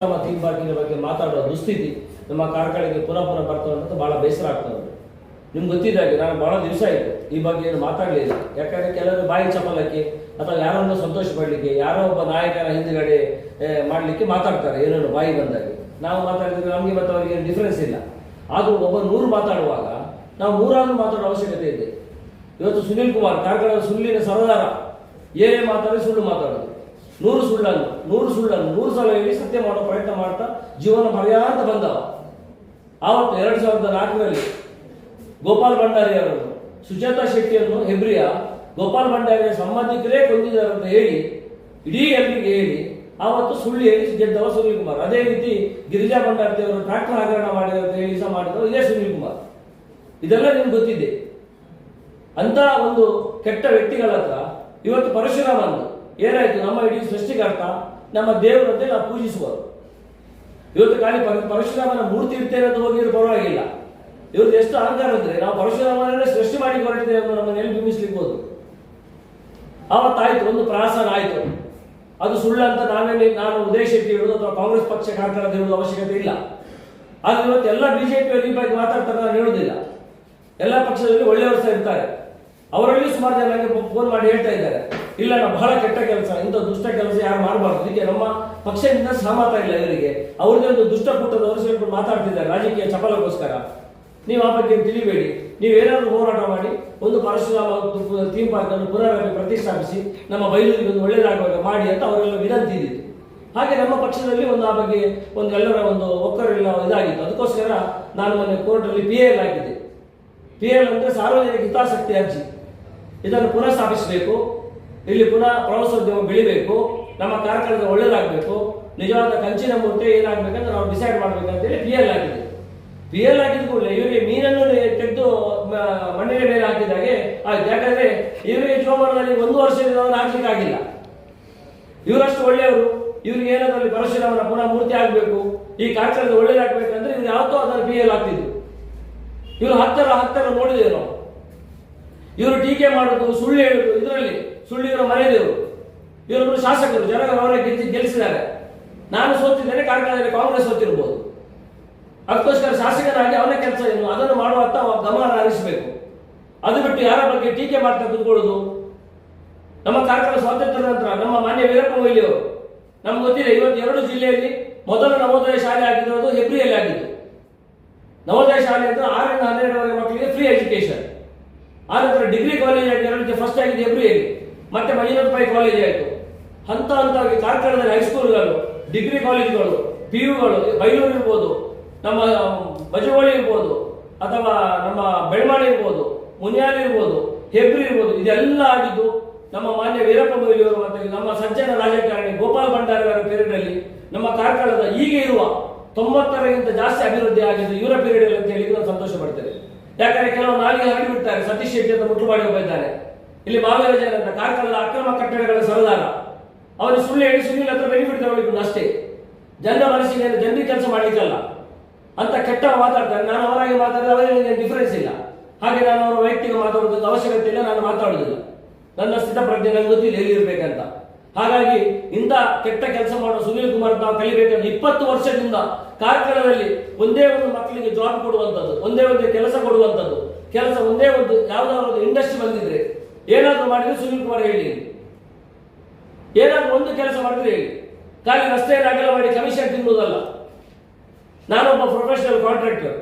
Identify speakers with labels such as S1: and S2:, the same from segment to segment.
S1: ನಮ್ಮ ಥೀಮ್ ಪಾರ್ಕಿನ ಬಗ್ಗೆ ಮಾತಾಡುವ ದುಸ್ಥಿತಿ ನಮ್ಮ ಕಾರ್ಕಳಕ್ಕೆ ಪುನಃ ಬರ್ತಾ ಅಂತ ಬಹಳ ಬೇಸರ ಆಗ್ತಾ ಉಂಟು. ನಿಮ್ಗೆ ಗೊತ್ತಿದ್ದಾಗೆ ನಾನು ಬಹಳ ದಿವಸ ಆಯಿತು ಈ ಬಗ್ಗೆ ಏನು ಮಾತಾಡಲಿಲ್ಲ. ಯಾಕಂದರೆ ಕೆಲವರು ಬಾಯಿ ಚಪಲಕ್ಕೆ ಅಥವಾ ಯಾರನ್ನು ಸಂತೋಷ ಪಡಲಿಕ್ಕೆ ಯಾರೋ ಒಬ್ಬ ನಾಯಕನ ಹಿಂದುಗಡೆ ಮಾಡಲಿಕ್ಕೆ ಮಾತಾಡ್ತಾರೆ ಏನೇನು ಬಾಯಿ ಬಂದಾಗೆ. ನಾವು ಮಾತಾಡಿದ್ರೆ ನಮಗೆ ಮತ್ತು ಅವರಿಗೆ ಡಿಫ್ರೆನ್ಸ್ ಇಲ್ಲ. ಆದರೂ ಒಬ್ಬ 100 ಮಾತಾಡುವಾಗ ನಾವು 100 ಮಾತಾಡೋ ಅವಶ್ಯಕತೆ ಇದೆ. ಇವತ್ತು ಸುನೀಲ್ ಕುಮಾರ್ ಕಾರ್ಕಳದ ಸುಳ್ಳಿನ ಸರದಾರ, ಏನೇ ಮಾತಾಡಿ ಸುಳ್ಳು ಮಾತಾಡೋದು, 100 ಸುಳ್ಳನ್ನು 100 ಸಲ ಹೇಳಿ ಸತ್ಯ ಮಾಡೋ ಪ್ರಯತ್ನ ಮಾಡ್ತಾ ಜೀವನ ಪರ್ಯಾಂತ ಬಂದವ. ಆವತ್ತು 2004ರಲ್ಲಿ ಗೋಪಾಲ್ ಭಂಡಾರಿ ಅವರನ್ನು, ಸುಜಾತಾ ಶೆಟ್ಟಿಯನ್ನು ಹೆಬ್ರಿಯ ಗೋಪಾಲ್ ಭಂಡಾರಿಯ ಸಂಬಂಧಿಕರೇ ಕೊಂದಿದ್ದಾರೆ ಅಂತ ಹೇಳಿ ಇಡೀ ಎಲ್ರಿಗೆ ಹೇಳಿ ಆವತ್ತು ಸುಳ್ಳು ಹೇಳಿ ಗೆದ್ದವ ಸುನೀಲ್ ಕುಮಾರ್. ಅದೇ ರೀತಿ ಗಿರಿಜಾ ಭಂಡಾರಿ ಅವರು ಟ್ರಾಕ್ಟರ್ ಹಗರಣ ಮಾಡಿದ ಅಂತ ಹೇಳಿ ಸಹ ಮಾಡಿದವರು ಇದೇ ಸುನೀಲ್ ಕುಮಾರ್. ಇದೆಲ್ಲ ನಿಮ್ಗೆ ಗೊತ್ತಿದೆ. ಅಂತ ಒಂದು ಕೆಟ್ಟ ವ್ಯಕ್ತಿಗಳ ಹತ್ರ ಇವತ್ತು ಪರಶುರಾಮನ್ ಏನಾಯ್ತು, ನಮ್ಮ ಇಡೀ ಸೃಷ್ಟಿಕರ್ತ ನಮ್ಮ ದೇವರಂತೆ ನಾವು ಪೂಜಿಸುವರು. ಇವತ್ತು ಖಾಲಿ ಪರಶುರಾಮನ ಮೂರ್ತಿ ಇರ್ತೇನೆ ಅಂತ ಹೋಗಿದ್ರು ಪರವಾಗಿಲ್ಲ. ಇವ್ರದ್ದು ಎಷ್ಟು ಅಹಂಕಾರ ಅಂದ್ರೆ ನಾವು ಪರಶುರಾಮನನ್ನೇ ಸೃಷ್ಟಿ ಮಾಡಿ ಹೊರಟಿದ್ದೇವೆ ಅಂತ ನಮ್ಮನ್ನು ಎಲ್ಲಿ ಬಿಂಬಿಸ್ಲಿಕ್ಬೋದು. ಆವತ್ತಾಯ್ತು, ಒಂದು ಪ್ರಾಸನ ಆಯ್ತು. ಅದು ಸುಳ್ಳಂತ ನಾನು ಉದಯ ಶೆಟ್ಟಿ ಹೇಳುವುದು ಅಥವಾ ಕಾಂಗ್ರೆಸ್ ಪಕ್ಷ ಕಾರ್ಕಳದ ಹೇಳುವುದು ಅವಶ್ಯಕತೆ ಇಲ್ಲ. ಆದ್ರೆ ಇವತ್ತು ಎಲ್ಲ ಬಿಜೆಪಿಯವರು ಈ ಬಗ್ಗೆ ಮಾತಾಡ್ತಾರೆ, ನಾನು ಹೇಳುವುದಿಲ್ಲ. ಎಲ್ಲ ಪಕ್ಷದಲ್ಲಿ ಒಳ್ಳೆಯವರು ಸಹ ಇರ್ತಾರೆ. ಅವರಲ್ಲಿ ಸುಮಾರು ಜನ ನನಗೆ ಫೋನ್ ಮಾಡಿ ಹೇಳ್ತಾ ಇದ್ದಾರೆ, ಇಲ್ಲ ನಾವು ಬಹಳ ಕೆಟ್ಟ ಕೆಲಸ, ಇಂಥ ದುಷ್ಟ ಕೆಲಸ ಯಾರು ಮಾಡಬಾರ್ದು, ಇದಕ್ಕೆ ನಮ್ಮ ಪಕ್ಷದಿಂದ ಸಹಮತ ಇಲ್ಲ ಇವರಿಗೆ, ಅವ್ರದೇ ಒಂದು ದುಷ್ಟಕೂಟದವರು ಸೇರ್ಕೊಂಡು ಮಾತಾಡ್ತಿದ್ದಾರೆ ರಾಜಕೀಯ ಚಪಲಕ್ಕೋಸ್ಕರ. ನೀವು ಆ ಬಗ್ಗೆ ತಿಳಿಬೇಡಿ. ನೀವೇನಾದ್ರೂ ಹೋರಾಟ ಮಾಡಿ ಒಂದು ಪರಶುರಾಮ ಥೀಮ್ ಪಾರ್ಕ್ ಅನ್ನು ಪುನರಾಗಿ ಪ್ರತಿಷ್ಠಾಪಿಸಿ ನಮ್ಮ ಬೈಲೂರಿಗೆ ಒಂದು ಒಳ್ಳೆಯದಾಗುವಾಗ ಮಾಡಿ ಅಂತ ಅವರೆಲ್ಲ ವಿನಂತಿ ಇದ್ದಿತ್ತು. ಹಾಗೆ ನಮ್ಮ ಪಕ್ಷದಲ್ಲಿ ಒಂದು ಆ ಬಗ್ಗೆ ಒಂದು ಎಲ್ಲರ ಒಂದು ಒಕ್ಕರೆಲ್ಲ ಇದಾಗಿತ್ತು. ಅದಕ್ಕೋಸ್ಕರ ನಾನು ಮೊನ್ನೆ ಕೋರ್ಟಲ್ಲಿ PL ಹಾಕಿದ್ದೆ. PL ಅಂದರೆ ಸಾರ್ವಜನಿಕ ಹಿತಾಸಕ್ತಿ ಅರ್ಜಿ. ಇದನ್ನು ಪುನಃ ಸ್ಥಾಪಿಸಬೇಕು, ಇಲ್ಲಿ ಪುನಃ ಪ್ರವಾಸೋದ್ಯಮ ಬೆಳಿಬೇಕು, ನಮ್ಮ ಕಾರ್ಕಳದ ಒಳ್ಳೆಯದಾಗಬೇಕು, ನಿಜವಾದ ಕಂಚಿನ ಮೂರ್ತಿ ಏನಾಗಬೇಕಂತ ನಾವು ಡಿಸೈಡ್ ಮಾಡಬೇಕಂತೇಳಿ PL ಹಾಕಿದೆ. PL ಹಾಕಿದ ಕೂಡಲೇ ಇವರಿಗೆ ಮೀನನ್ನು ತೆಗೆದು ಮಣ್ಣಿನ ಮೇಲೆ ಹಾಕಿದಾಗೆ ಆಯ್ತು. ಯಾಕಂದ್ರೆ ಇವರಿಗೆ ಜೋಮರದಲ್ಲಿ 1 ವರ್ಷದಿಂದ ಅವನು ಹಾಕ್ಲಿಕ್ಕಾಗಿಲ್ಲ. ಇವರಷ್ಟು ಒಳ್ಳೆಯವರು. ಇವ್ರಿಗೆ ಏನಾದ್ರಲ್ಲಿ ಪರಶುರಾಮನ ಪುನಃ ಮೂರ್ತಿ ಆಗಬೇಕು, ಈ ಕಾರ್ಕಳದ ಒಳ್ಳೆಯದಾಗಬೇಕಂದ್ರೆ ಇವ್ರು ಯಾವತ್ತೂ ಅದನ್ನು PL ಹಾಕ್ತಿದ್ರು. ಇವರು ಹತ್ತರ ನೋಡಿದ್ದೇವೆ ನಾವು. ಇವರು ಟೀಕೆ ಮಾಡೋದು, ಸುಳ್ಳು ಹೇಳುದು, ಇದರಲ್ಲಿ ಸುಳ್ಳು ಇವರ ಮನೆಯದೇವರು. ಇವರೊಬ್ಬರು ಶಾಸಕರು, ಜನರು ಅವರೇ ಗೆಲ್ಲಿಸಿದ್ದಾರೆ. ನಾನು ಸೋತಿದ್ದೇನೆ, ಕಾರ್ಕಳದಲ್ಲಿ ಕಾಂಗ್ರೆಸ್ ಸೋತಿರ್ಬೋದು. ಅದಕ್ಕೋಸ್ಕರ ಶಾಸಕನಾಗಿ ಅವನ ಕೆಲಸ ಏನು ಅದನ್ನು ಮಾಡುವಂತ ಗಮನ ಹರಿಸಬೇಕು. ಅದು ಬಿಟ್ಟು ಯಾರ ಬಗ್ಗೆ ಟೀಕೆ ಮಾಡ್ತಾ ಕೂತ್ಕೊಳ್ಳೋದು. ನಮ್ಮ ಕಾರ್ಕಳ ಸ್ವಾತಂತ್ರ್ಯ ನಂತರ ನಮ್ಮ ಮಾನ್ಯ ವೀರಪ್ಪ ಮೊಯ್ಲಿಯವರು ನಮ್ಗೆ ಗೊತ್ತಿದೆ, ಇವತ್ತು 2 ಜಿಲ್ಲೆಯಲ್ಲಿ ಮೊದಲ ನವೋದಯ ಶಾಲೆ ಆಗಿರೋದು ಹೆಬ್ರಿಯಲ್ಲಿ ಆಗಿದ್ದು. ನವೋದಯ ಶಾಲೆ ಅಂದ್ರೆ 6ರಿಂದ 12ರವರೆಗೆ ಮಕ್ಕಳಿಗೆ ಫ್ರೀ ಎಜುಕೇಶನ್. ಆನಂತರ ಡಿಗ್ರಿ ಕಾಲೇಜ್ ಆಗಿ 2 ಫಸ್ಟ್ ಆಗಿದೆ ಹೆಬ್ರಿಯಲ್ಲಿ, ಮತ್ತೆ ಮಂಜುನಾಥ ಪೈ ಕಾಲೇಜ್ ಆಯಿತು. ಹಂತವಾಗಿ ಕಾರ್ಕಳದಲ್ಲಿ ಹೈಸ್ಕೂಲ್ಗಳು, ಡಿಗ್ರಿ ಕಾಲೇಜುಗಳು, PUಗಳು ಬೈಲೂರು ಇರ್ಬೋದು, ನಮ್ಮ ಬಜಗೋಳಿ ಇರ್ಬೋದು, ಅಥವಾ ನಮ್ಮ ಬೆಳಮಾಡಿ ಇರ್ಬೋದು, ಮುನಿಯಾಲಿ ಇರ್ಬೋದು, ಹೆಬ್ರಿ ಇರ್ಬೋದು, ಇದೆಲ್ಲ ಆಗಿದ್ದು ನಮ್ಮ ಮಾನ್ಯ ವೀರಪ್ಪ ಮೊಯ್ಲಿಯವರು ಮತ್ತು ನಮ್ಮ ಸಜ್ಜನ ರಾಜಕಾರಣಿ ಗೋಪಾಲ್ ಭಂಡಾರಿ ಅವರ ಪೀರಿಯಡ್ ಅಲ್ಲಿ ನಮ್ಮ ಕಾರ್ಕಳದ ಈಗ ಇರುವ 90ಕ್ಕಿಂತ ಜಾಸ್ತಿ ಅಭಿವೃದ್ಧಿ ಆಗಿದ್ದು ಇವರ ಪೀರಿಯಡ್ ಅಲ್ಲಿ ಅಂತ ಹೇಳಿ ನಾನು ಸಂತೋಷ ಪಡ್ತೇನೆ. ಯಾಕಂದ್ರೆ ಕೆಲವು ನಾಲಿಗೆ ಹರಡಿ ಬಿಡ್ತಾರೆ. ಸತೀಶ್ ಶೆಟ್ಟಿ ಅಂತ ಮುಟ್ಟುಮಾಡಿ ಒಬ್ಬ ಇದ್ದಾನೆ, ಇಲ್ಲಿ ಮಾವೇರಾಜನ್ ಅಂತ ಕಾರ್ಕಳದ ಅಕ್ರಮ ಕಟ್ಟಡಗಳ ಸರದಾರ. ಅವನು ಸುಳ್ಳು ಹೇಳಿ ಸುಳ್ಳಿನ ಹತ್ರ ಬೆನಿಫಿಟ್ ತಗೊಳ್ಳಿದ್ದು ಅಷ್ಟೇ, ಜನರ ಮನಸ್ಸಿಗೆ ಜನರಿಗೆ ಕೆಲಸ ಮಾಡ್ಲಿಕ್ಕಲ್ಲ ಅಂತ ಕೆಟ್ಟ ಮಾತಾಡ್ತಾರೆ. ನಾನು ಅವರಾಗಿ ಮಾತಾಡಿದ್ರೆ ಅವರಿಗೆ ಡಿಫರೆನ್ಸ್ ಇಲ್ಲ. ಹಾಗೆ ನಾನು ಅವರ ವೈಯಕ್ತಿಕ ಮಾತಾಡೋದಕ್ಕೆ ಅವಶ್ಯಕತೆ ಇಲ್ಲ, ನಾನು ಮಾತಾಡುದಿಲ್ಲ. ನನ್ನ ಸ್ಥಿತಪ್ರಜ್ಞೆ ನನಗೆ ಗೊತ್ತಿಲ್ಲ ಎಲ್ಲಿರ್ಬೇಕಂತ. ಹಾಗಾಗಿ ಇಂಥ ಕೆಟ್ಟ ಕೆಲಸ ಮಾಡೋ ಸುನೀಲ್ ಕುಮಾರ್ ನಾವು ಕಲಿಬೇಕಂದ್ರೆ 20 ವರ್ಷದಿಂದ ಕಾರ್ಕಳದಲ್ಲಿ ಒಂದೇ ಒಂದು ಮಕ್ಕಳಿಗೆ ಜಾಬ್ ಕೊಡುವಂಥದ್ದು, ಒಂದೇ ಒಂದು ಕೆಲಸ ಕೊಡುವಂಥದ್ದು, ಕೆಲಸ ಒಂದೇ ಒಂದು ಯಾವ್ದಾದ್ರು ಒಂದು ಇಂಡಸ್ಟ್ರಿ ಬಂದಿದ್ರೆ ಏನಾದ್ರು ಮಾಡಿದ್ರೆ ಸುನೀಲ್ ಕುಮಾರ್ ಹೇಳಿ, ಏನಾದ್ರು ಒಂದು ಕೆಲಸ ಮಾಡಿದ್ರೆ ಹೇಳಿ. ಖಾಲಿ ರಸ್ತೆಯನ್ನು ಅಗಲ ಮಾಡಿ ಕಮಿಷನ್ ತಿನ್ನುವುದಲ್ಲ. ನಾನೊಬ್ಬ ಪ್ರೊಫೆಷನಲ್ ಕಾಂಟ್ರಾಕ್ಟರ್,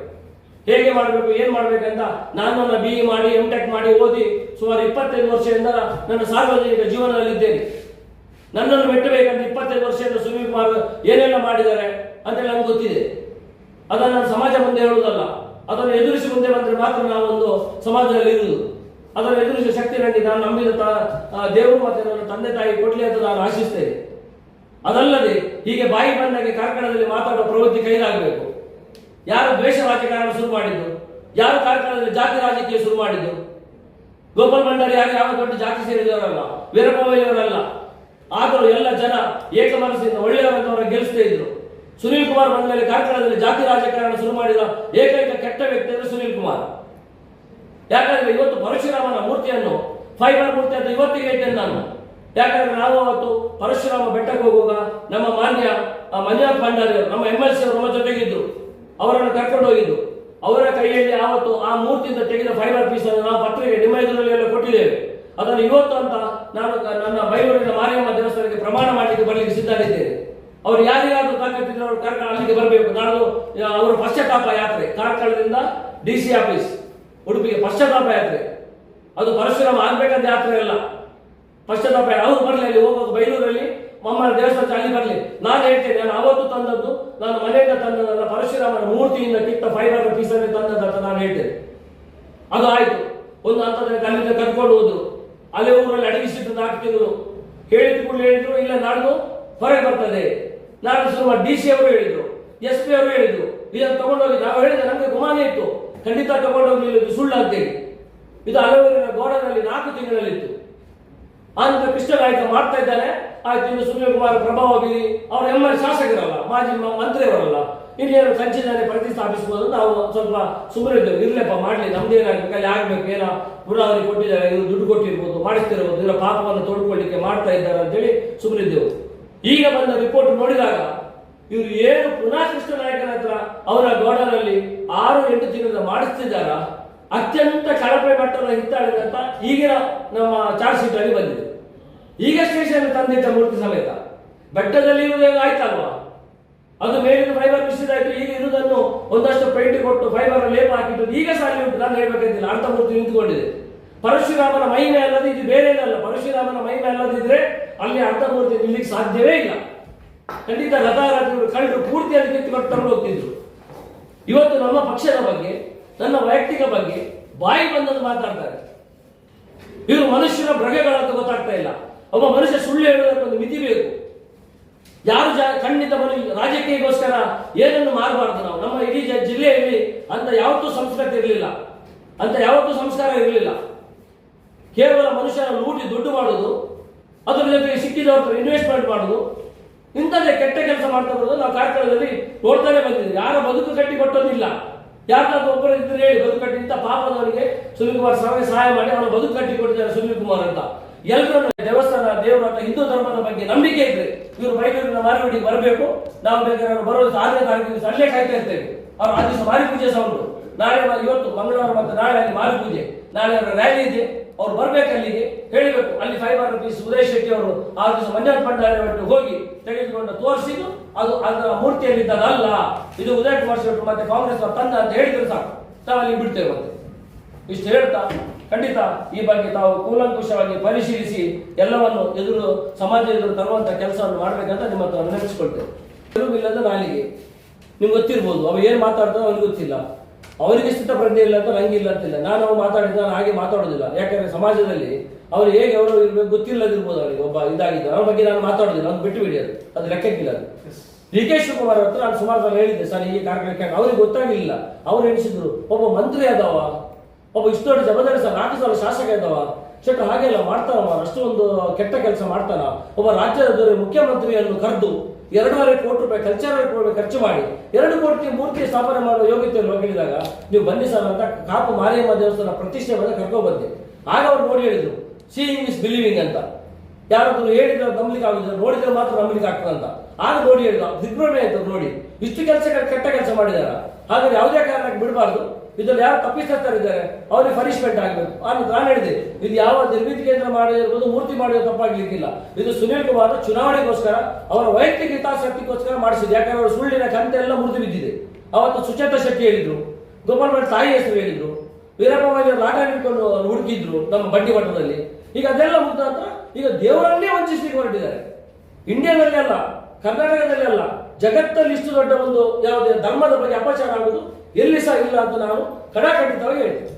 S1: ಹೇಗೆ ಮಾಡಬೇಕು ಏನು ಮಾಡಬೇಕಂತ ನಾನು ನನ್ನ BE ಮಾಡಿ MTech ಮಾಡಿ ಓದಿ ಸುಮಾರು 25 ವರ್ಷದಿಂದ ನನ್ನ ಸಾರ್ವಜನಿಕ ಜೀವನದಲ್ಲಿದ್ದೇನೆ. ನನ್ನನ್ನು ಮೆಟ್ಟಬೇಕಂತ 25 ವರ್ಷದಿಂದ ಸುನೀಲ್ ಕುಮಾರ್ ಏನೆಲ್ಲ ಮಾಡಿದ್ದಾರೆ ಅಂತ ನಮ್ಗೆ ಗೊತ್ತಿದೆ. ಅದನ್ನು ನಾನು ಸಮಾಜ ಮುಂದೆ ಹೇಳುವುದಲ್ಲ, ಅದನ್ನು ಎದುರಿಸಿ ಮುಂದೆ ಬಂದರೆ ಮಾತ್ರ ನಾವೊಂದು ಸಮಾಜದಲ್ಲಿ ಇರುವುದು. ಅದನ್ನು ಎದುರಿಸುವ ಶಕ್ತಿ ನನಗೆ ನಾನು ನಂಬಿದ ದೇವರು ಮತ್ತು ನನ್ನ ತಂದೆ ತಾಯಿ ಕೊಡ್ಲಿ ಅಂತ ನಾನು ಆಶಿಸ್ತೇನೆ. ಅದಲ್ಲದೆ ಹೀಗೆ ಬಾಯಿ ಬಂದಾಗೆ ಕಾರ್ಕಳದಲ್ಲಿ ಮಾತಾಡುವ ಪ್ರವೃತ್ತಿ ಕೈಲಾಗಬೇಕು. ಯಾರು ದ್ವೇಷ ರಾಜಕಾರಣ ಶುರು ಮಾಡಿದ್ದು, ಯಾರು ಕಾರ್ಕಳದಲ್ಲಿ ಜಾತಿ ರಾಜಕೀಯ ಶುರು ಮಾಡಿದ್ದು? ಗೋಪಾಲ್ ಭಂಡಾರಿ ಯಾರು ಯಾವ ದೊಡ್ಡ ಜಾತಿ ಸೇರಿದವರಲ್ಲ, ವೀರಪ್ಪ ಮೊಯ್ಲಿಯವರಲ್ಲ. ಆದರೂ ಎಲ್ಲ ಜನ ಏಕ ಮನಸ್ಸಿಂದ ಒಳ್ಳೆಯವರನ್ನು ಗೆಲ್ಲಿಸ್ತಾ ಇದ್ರು. ಸುನೀಲ್ ಕುಮಾರ್ ಬಂದ ಮೇಲೆ ಕಾರ್ಕಳದಲ್ಲಿ ಜಾತಿ ರಾಜಕಾರಣ ಶುರು ಮಾಡಿದ ಏಕೈಕ ಕೆಟ್ಟ ವ್ಯಕ್ತಿ ಅಂದ್ರೆ ಸುನೀಲ್ ಕುಮಾರ್. ಯಾಕಂದ್ರೆ ಇವತ್ತು ಪರಶುರಾಮನ ಮೂರ್ತಿಯನ್ನು ಫೈಬರ್ ಮೂರ್ತಿ ಅಂತ ಇವತ್ತಿಗೆ ಹೇಳ್ತೇನೆ ನಾನು. ಯಾಕಂದ್ರೆ ನಾವು ಅವತ್ತು ಪರಶುರಾಮ ಬೆಟ್ಟಕ್ಕೆ ಹೋಗುವಾಗ ನಮ್ಮ ಮಾನ್ಯ ಮಂಜುನಾಥ್ ಭಂಡಾರಿ ನಮ್ಮ MLC ಅವರು ನಮ್ಮ ಜೊತೆಗಿದ್ರು, ಅವರನ್ನು ಕರ್ಕೊಂಡು ಹೋಗಿದ್ದು. ಅವರ ಕೈಯಲ್ಲಿ ಆವತ್ತು ಆ ಮೂರ್ತಿಯಿಂದ ತೆಗೆದ ಫೈಬರ್ ಪೀಸ್ ಅನ್ನು ನಾವು ಪತ್ರಿಕೆ ನಿಮ್ಮ ಎದುರಲ್ಲಿ ಎಲ್ಲ ಕೊಟ್ಟಿದ್ದೇವೆ. ಅದನ್ನು ಇವತ್ತು ಅಂತ ನಾನು ನನ್ನ ಬೈಲೂರಿನ ಮಾರಿಯಮ್ಮ ದೇವಸ್ಥಾನಕ್ಕೆ ಪ್ರಮಾಣ ಮಾಡಲಿಕ್ಕೆ ಬರಲಿಕ್ಕೆ ಸಿದ್ಧರಿದ್ದೇನೆ. ಅವರು ಯಾರಿಗಾದ್ರೂ ತಾಕತ್ತಿದ್ರೆ ಅವರು ಕಾರ್ಕಳ ಅಲ್ಲಿಗೆ ಬರಬೇಕು. ನಾನು ಅವರ ಪಶ್ಚಾತ್ತಾಪ ಯಾತ್ರೆ ಕಾರ್ಕಳದಿಂದ DC ಆಫೀಸ್ ಉಡುಪಿಗೆ ಪಶ್ಚಾತ್ತಾಪ ಯಾತ್ರೆ, ಅದು ಪರಶುರಾಮ ಆಗ್ಬೇಕಂತ ಯಾತ್ರೆ ಅಲ್ಲ, ಪಶ್ಚಾತ್ತಾಪ. ಅವ್ರು ಬರಲಿ, ಅಲ್ಲಿ ಹೋಗೋದು ಬೈಲೂರಲ್ಲಿ ಮಮ್ಮನ ದೇವಸ್ಥಾನ ಅಲ್ಲಿ ಬರಲಿ. ನಾನು ಹೇಳ್ತೇನೆ, ನಾನು ಅವತ್ತು ತಂದದ್ದು, ನಾನು ಮನೆಯಿಂದ ತಂದದಲ್ಲ, ಪರಶುರಾಮನ ಮೂರ್ತಿಯಿಂದ ಕಿತ್ತ ಫೈಬರ್ ಪೀಸನ್ನೇ ತಂದದಂತ ನಾನು ಹೇಳ್ತೇನೆ. ಅದು ಆಯ್ತು. ಒಂದು ಹಂತದಲ್ಲಿ ಅಲ್ಲಿಂದ ಕರ್ಕೊಂಡು ಹೋದ್ರು. ಅಲ್ಲೇ ಊರಲ್ಲಿ ಅಡಗಿಸಿದ್ದು 4 ತಿಂಗಳು. ಹೇಳಿದ ಕೂಡಲೇ ಹೇಳಿದ್ರು, ಇಲ್ಲ ನಾಡ್ದು ಹೊರಗೆ ಬರ್ತದೆ. ನಾನು ಸುಮಾರು DC ಅವರು ಹೇಳಿದ್ರು, SP ಅವರು ಹೇಳಿದ್ರು, ಇದನ್ನು ತಗೊಂಡೋಗಿ. ನಾವು ಹೇಳಿದ್ರೆ ನಮಗೆ ಗುಮಾನ ಇತ್ತು, ಖಂಡಿತ ತಗೊಂಡೋಗ್ಲಿಲ್ಲ, ಇದು ಸುಳ್ಳು ಅಂತೇಳಿ. ಇದು ಅಲವೂರಿನ ಗೋಡನಲ್ಲಿ 4 ತಿಂಗಳಲ್ಲಿತ್ತು. ಆನಂತರ ಕೃಷ್ಣನಾಯಕ ಮಾಡ್ತಾ ಇದ್ದಾನೆ. ಆಯ್ತು, ಇನ್ನು ಸುನೀಲ್ ಕುಮಾರ್ ಪ್ರಭಾವ ಬೀರಿ ಅವರು ML ಶಾಸಕರಲ್ಲ, ಮಾಜಿ ಮಂತ್ರಿಯವರಲ್ಲ, ಇನ್ನೇನು ಸಂಚಿದಾನೆ ಪ್ರತಿಷ್ಠಾಪಿಸಬಹುದು. ನಾವು ಸ್ವಲ್ಪ ಸುಮ್ಮನಿದ್ದೇವೆ, ಇರ್ಲಪ್ಪ ಮಾಡಲಿ, ನಮ್ದೇನಾಗಬೇಕು, ಅಲ್ಲಿ ಆಗ್ಬೇಕು, ಏನೋ ಪುರಾವರಿ ಕೊಟ್ಟಿದ್ದಾರೆ, ಇವರು ದುಡ್ಡು ಕೊಟ್ಟಿರ್ಬೋದು, ಮಾಡಿಸ್ತಿರ್ಬೋದು, ಇವರ ಪಾಪವನ್ನು ತೋಡ್ಕೊಳ್ಳಿಕ್ಕೆ ಮಾಡ್ತಾ ಇದ್ದಾರೆ ಅಂತೇಳಿ ಸುಮ್ಮನಿದ್ದೆವು. ಈಗ ಬಂದ ರಿಪೋರ್ಟ್ ನೋಡಿದಾಗ ಇವರು ಏನು ಪುನಃ ಕೃಷ್ಣನಾಯಕನ ಹತ್ರ ಅವರ ಗೋಡನಲ್ಲಿ 6-8 ತಿಂಗಳ ಮಾಡಿಸ್ತಿದ್ದಾರ, ಅತ್ಯಂತ ಕಳಪೆ ಮಟ್ಟದ ಹಿತ್ತಾಳಿದಂತ ಈಗಿನ ನಮ್ಮ ಚಾರ್ಜ್ ಶೀಟ್ ಅಲ್ಲಿ ಬಂದಿದೆ. ಈಗ ಸ್ಟೇಷನ್ ತಂದಿಟ್ಟ ಮೂರ್ತಿ ಸಮೇತ ಬೆಟ್ಟದಲ್ಲಿ ಇರುವುದು ಆಯ್ತಲ್ವಾ, ಅದು ಮೇಲಿನ ಫೈಬರ್ ಮಿಶ್ರಿದಾಯ್ತು. ಈಗ ಇರುವುದನ್ನು ಒಂದಷ್ಟು ಪೇಂಟ್ ಕೊಟ್ಟು ಫೈಬರ್ ಲೇಪ ಹಾಕಿಟ್ಟು ಈಗ ಸಾಲಿ ಉಂಟು. ನಾನು ಹೇಳ್ಬೇಕಂತಿಲ್ಲ, ಅರ್ಧ ಮೂರ್ತಿ ನಿಂತುಕೊಂಡಿದೆ. ಪರಶುರಾಮನ ಮಹಿಮೆ ಅಲ್ಲದೆ ಇದು ಬೇರೆ ಏನಲ್ಲ. ಪರಶುರಾಮನ ಮಹಿಮೆ ಅಲ್ಲದಿದ್ರೆ ಅಲ್ಲಿ ಅರ್ಧ ಮೂರ್ತಿ ನಿಲ್ಲಿಕ್ಕೆ ಸಾಧ್ಯವೇ ಇಲ್ಲ. ಖಂಡಿತ ರಥಾರಥಿಗಳು ಕಳ್ಳರು ಪೂರ್ತಿಯಾಗಿ ಕಿತ್ತುಕೊಂಡು ತಗೊಂಡು ಹೋಗ್ತಿದ್ರು. ಇವತ್ತು ನಮ್ಮ ಪಕ್ಷದ ಬಗ್ಗೆ, ನನ್ನ ವೈಯಕ್ತಿಕ ಬಗ್ಗೆ ಬಾಯಿ ಬಂದದ್ದು ಮಾತಾಡ್ತಾರೆ. ಇವರು ಮನುಷ್ಯನ ಭ್ರಗೆಗಳಂತ ಗೊತ್ತಾಗ್ತಾ ಇಲ್ಲ. ಒಬ್ಬ ಮನುಷ್ಯ ಸುಳ್ಳು ಹೇಳುವುದಕ್ಕೊಂದು ಮಿತಿ ಬೇಕು. ಯಾರು ಖಂಡಿತ ರಾಜಕೀಯಕ್ಕೋಸ್ಕರ ಏನನ್ನು ಮಾಡಬಾರ್ದು. ನಾವು ನಮ್ಮ ಇಡೀ ಜಿಲ್ಲೆಯಲ್ಲಿ ಅಂತ ಯಾವತ್ತೂ ಸಂಸ್ಕೃತಿ ಇರಲಿಲ್ಲ, ಅಂತ ಯಾವತ್ತೂ ಸಂಸ್ಕಾರ ಇರಲಿಲ್ಲ. ಕೇವಲ ಮನುಷ್ಯನ ಲೂಟಿ ದುಡ್ಡು ಮಾಡುವುದು, ಅದರ ಜೊತೆಗೆ ಸಿಕ್ಕಿದವ್ರ ಇನ್ವೆಸ್ಟ್ಮೆಂಟ್ ಮಾಡುವುದು, ಇಂಥದ್ದೇ ಕೆಟ್ಟ ಕೆಲಸ ಮಾಡ್ತಾ ಬರೋದು ನಾವು ಕಾರ್ಕಳದಲ್ಲಿ ನೋಡ್ತಾನೆ ಬಂದಿದ್ದೀವಿ. ಯಾರ ಬದುಕು ಕಟ್ಟಿ ಕೊಟ್ಟೋದಿಲ್ಲ. ಯಾರಾದ್ರೂ ಒಬ್ಬರು ಇದ್ರೆ ಹೇಳಿ ಬದುಕು ಕಟ್ಟಿ, ಇಂಥ ಪಾಪದವರಿಗೆ ಸುನೀಲ್ ಕುಮಾರ್ ಸಹಾಯ ಮಾಡಿ ಅವನು ಬದುಕು ಕಟ್ಟಿ ಕೊಟ್ಟಿದ್ದಾರೆ ಸುನೀಲ್ ಕುಮಾರ್ ಅಂತ. ಎಲ್ಲರೂ ದೇವಸ್ಥಾನ, ದೇವರು ಅಂತ ಹಿಂದೂ ಧರ್ಮದ ಬಗ್ಗೆ ನಂಬಿಕೆ ಇದ್ರೆ ಇವರು ಬೈಲೂರಿನ ಮಾರಿಗುಡಿಗೆ ಬರಬೇಕು. ನಾವು ಬೇಕಾದ್ರೆ ಬರೋದು 6ನೇ ತಾರೀಕು ಅಲ್ಲೇ ಕಾಯ್ತಾ ಇರ್ತೇವೆ. ಅವ್ರು ಆ ದಿವಸ ಮಾರಿ ಪೂಜೆ ಸಹ ಉಂಟು. ನಾಳೆ ಇವತ್ತು ಮಂಗಳವಾರ ಮತ್ತು ನಾಳೆ ಅಲ್ಲಿ ಮಾರಿ ಪೂಜೆ, ನಾಳೆ ಅವರ ರ್ಯಾಲಿ ಇದೆ. ಅವ್ರು ಬರ್ಬೇಕು, ಅಲ್ಲಿಗೆ ಹೇಳಬೇಕು. ಅಲ್ಲಿ ಫೈಬರ್ ಪೀಸ್ ಉದಯ್ ಶೆಟ್ಟಿ ಅವರು ಆ ದಿವಸ ಮಂಜುನಾಥ್ ಭಂಡಾರಿ ಒಟ್ಟು ಹೋಗಿ ತೆಗೆದುಕೊಂಡು ತೋರಿಸಿದ್ದು ಅದು ಅದರ ಮೂರ್ತಿಯಲ್ಲಿದ್ದದಲ್ಲ, ಇದು ಉದಯ್ ಕುಮಾರ್ ಶೆಟ್ಟಿ ಮತ್ತೆ ಕಾಂಗ್ರೆಸ್ ತಂದ ಅಂತ ಹೇಳಿದ್ರೆ ಸಾಕು, ನಾವು ಅಲ್ಲಿ ಬಿಡ್ತೇವೆ. ಮತ್ತೆ ಇಷ್ಟು ಹೇಳ್ತಾ ಖಂಡಿತ ಈ ಬಗ್ಗೆ ತಾವು ಕೂಲಂಕುಷವಾಗಿ ಪರಿಶೀಲಿಸಿ ಎಲ್ಲವನ್ನು ಸಮಾಜ ಎದುರು ತರುವಂತ ಕೆಲಸವನ್ನು ಮಾಡಬೇಕಂತ ನಿಮ್ಮ ಹತ್ರ ವಿನಂತಿಸಿಕೊಳ್ತೇವೆ. ಇಲ್ಲದ ನಾಲಿಗೆ ನಿಮ್ಗೆ ಗೊತ್ತಿರ್ಬೋದು, ಅವ ಏನ್ ಮಾತಾಡ್ತಾರೋ ಅವ್ರಿಗೆ ಗೊತ್ತಿಲ್ಲ, ಅವರಿಗೆ ಸ್ಥಿತ ಪ್ರಜ್ಞೆ ಇಲ್ಲ ಅಂತ ನಂಗೆ ಇಲ್ಲ ಅಂತಿಲ್ಲ. ನಾನು ಮಾತಾಡಿದ ನಾನು ಹಾಗೆ ಮಾತಾಡೋದಿಲ್ಲ. ಯಾಕಂದ್ರೆ ಸಮಾಜದಲ್ಲಿ ಅವ್ರು ಹೇಗೆ ಅವರು ಇರ್ಬೇಕು ಗೊತ್ತಿಲ್ಲದಿರ್ಬೋದು. ಅವರಿಗೆ ಒಬ್ಬ ಇದಾಗಿದ್ದು ಅವ್ರ ಬಗ್ಗೆ ನಾನು ಮಾತಾಡೋದಿಲ್ಲ, ಅದು ಬಿಟ್ಟು ಬಿಡಿ, ಅದು ಲೆಕ್ಕಕ್ಕಿಲ್ಲ. ಅದು DK ಶಿವಕುಮಾರ್ ಹತ್ರ ನಾನು ಸುಮಾರು ಸಲ ಹೇಳಿದ್ದೆ, ಸರ್ ಹೀಗೆ ಕಾರ್ಯಕ್ರಮಕ್ಕೆ ಅವ್ರಿಗೆ ಗೊತ್ತಾಗಲಿಲ್ಲ. ಅವ್ರು ಎಣಿಸಿದ್ರು ಒಬ್ಬ ಮಂತ್ರಿ ಆದವ, ಒಬ್ಬ ಇಷ್ಟು ದೊಡ್ಡ ಜವಾಬ್ದಾರಿ 4 ಸಲ ಶಾಸಕ ಇದ್ದವ, ಶೆಟ್ಟ ಹಾಗೆಲ್ಲ ಮಾಡ್ತಾನವ, ಅಷ್ಟೊಂದು ಕೆಟ್ಟ ಕೆಲಸ ಮಾಡ್ತಾನ. ಒಬ್ಬ ರಾಜ್ಯದ ಮುಖ್ಯಮಂತ್ರಿಯನ್ನು ಕರೆದು 2.5 ಕೋಟಿ ರೂಪಾಯಿ ಕಲ್ಚರಲ್ ಖರ್ಚು ಮಾಡಿ 2 ಕೋಟಿ ಮೂರ್ತಿ ಸ್ಥಾಪನೆ ಮಾಡುವ ಯೋಗ್ಯತೆಯನ್ನು ಹೇಳಿದಾಗ ನೀವು ಬನ್ನಿ ಸರ್ ಅಂತ ಕಾಪು ಮಾರಿಯಮ್ಮ ದೇವಸ್ಥಾನ ಪ್ರತಿಷ್ಠೆ ಬಂದ ಕರ್ಕೊಂಡು ಬಂದೆ. ಆಗ ಅವ್ರು ನೋಡಿ ಹೇಳಿದ್ರು, ಸೀಯಿಂಗ್ ಇಸ್ ಬಿಲೀವಿಂಗ್ ಅಂತ. ಯಾರಾದ್ರೂ ಹೇಳಿದ್ರೆ ನಂಬಲಿಕ್ಕೆ ಆಗುದಿಲ್ಲ, ನೋಡಿದ್ರೆ ಮಾತ್ರ ನಂಬಲಿಕ್ಕೆ ಆಗ್ತದೆ ಅಂತ. ಆಗ ನೋಡಿ ಹೇಳಿದ್ರು, ದಿಗ್ಭ್ರಮೆ ಆಯ್ತು ನೋಡಿ, ಇಷ್ಟು ಕೆಟ್ಟ ಕೆಲಸ ಮಾಡಿದಾರ. ಹಾಗಾದ್ರೆ ಯಾವುದೇ ಕಾರಣಕ್ಕೆ ಬಿಡಬಾರ್ದು. ಇದ್ರಲ್ಲಿ ಯಾರು ತಪ್ಪಿಸ್ತಾರೆ ಅವ್ರಿಗೆ ಪನಿಷ್ಮೆಂಟ್ ಆಗಬೇಕು. ನಾನು ಹೇಳಿದೆ, ಇದು ಯಾವ ನಿರ್ಮಿತಿ ಕೇಂದ್ರ ಮಾಡಿರ್ಬೋದು, ಮೂರ್ತಿ ಮಾಡಿರೋ ತಪ್ಪಾಗ್ಲಿಕ್ಕಿಲ್ಲ. ಇದು ಸುನೀಲ್ ಕುಮಾರ್ ಚುನಾವಣೆಗೋಸ್ಕರ ಅವರ ವೈಯಕ್ತಿಕ ಹಿತಾಸಕ್ತಿಗೋಸ್ಕರ ಮಾಡಿಸಿದ್ರು. ಯಾಕಂದ್ರೆ ಅವರು ಸುಳ್ಳಿನ ಕಂತೆ ಎಲ್ಲ ಮುರಿದು ಬಿದ್ದಿದೆ. ಅವತ್ತು ಸುಚೇತಾ ಶೆಟ್ಟಿ ಹೇಳಿದ್ರು, ಗೋಪಾಲ್ ಭಟ್ ತಾಯಿ ಹೆಸರು ಹೇಳಿದ್ರು, ವೀರಪ್ಪ ಮೊಯ್ಲಿ ಲಾಟ ಹಿಡ್ಕೊಂಡು ಹುಡುಕಿದ್ರು ನಮ್ಮ ಬಂಡಿ ಮಠದಲ್ಲಿ. ಈಗ ಅದೆಲ್ಲ ಮುಗ್ದ ನಂತರ ಈಗ ದೇವರನ್ನೇ ವಂಚಿಸ್ಲಿಕ್ಕೆ ಹೊರಟಿದ್ದಾರೆ. ಇಂಡಿಯಾದಲ್ಲಿ ಅಲ್ಲ, ಕರ್ನಾಟಕದಲ್ಲಿ ಅಲ್ಲ, ಜಗತ್ತಲ್ಲಿ ಇಷ್ಟು ದೊಡ್ಡ ಒಂದು ಯಾವುದೇ ಧರ್ಮದ ಬಗ್ಗೆ ಅಪಚಾರ ಆಗುವುದು ಎಲ್ಲಿ ಸಹ ಇಲ್ಲ ಅಂತ ನಾನು ಖಡಾಖಂಡಿತವಾಗಿ ಹೇಳ್ತೇನೆ.